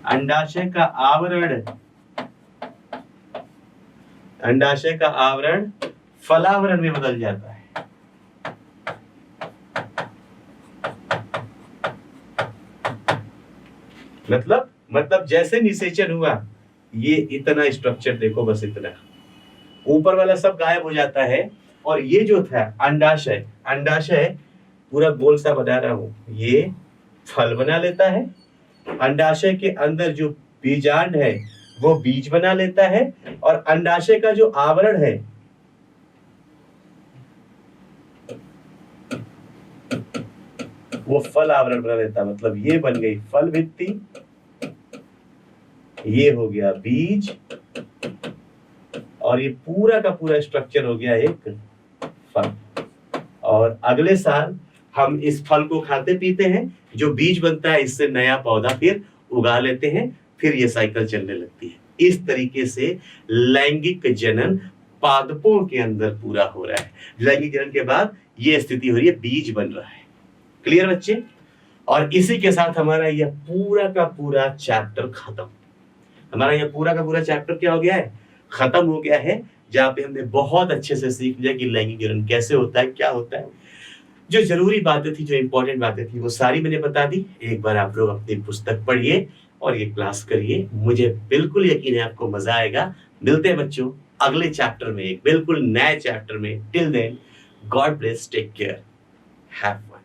अंडाशय का आवरण, अंडाशय का आवरण फलावरण में बदल जाता है। मतलब जैसे निषेचन हुआ, ये इतना स्ट्रक्चर देखो, बस इतना, ऊपर वाला सब गायब हो जाता है। और ये जो था अंडाशय, अंडाशय पूरा गोल सा बना रहा हूं, ये फल बना लेता है। अंडाशय के अंदर जो बीजांड है वो बीज बना लेता है। और अंडाशय का जो आवरण है वो फल आवरण बना लेता है। मतलब ये बन गई फल भित्ति, ये हो गया बीज, और ये पूरा का पूरा स्ट्रक्चर हो गया एक फल। और अगले साल हम इस फल को खाते पीते हैं, जो बीज बनता है इससे नया पौधा फिर उगा लेते हैं, फिर ये साइकिल चलने लगती है। इस तरीके से लैंगिक जनन पादपों के अंदर पूरा हो रहा है। लैंगिक जनन के बाद ये स्थिति हो रही है, बीज बन रहा है। क्लियर बच्चे? और इसी के साथ हमारा यह पूरा का पूरा चैप्टर खत्म। हमारा यह पूरा का पूरा चैप्टर क्या हो गया है? खत्म हो गया है, जहां पे हमने बहुत अच्छे से सीख लिया कि लैंगिक न्यूरॉन कैसे होता है, क्या होता है। जो जरूरी बातें थी, जो इंपॉर्टेंट बातें थी, वो सारी मैंने बता दी। एक बार आप लोग अपनी पुस्तक पढ़िए और ये क्लास करिए। मुझे बिल्कुल यकीन है आपको मजा आएगा। मिलते हैं बच्चों अगले चैप्टर में, एक बिल्कुल नए चैप्टर में। Till then, God bless, take care, have fun.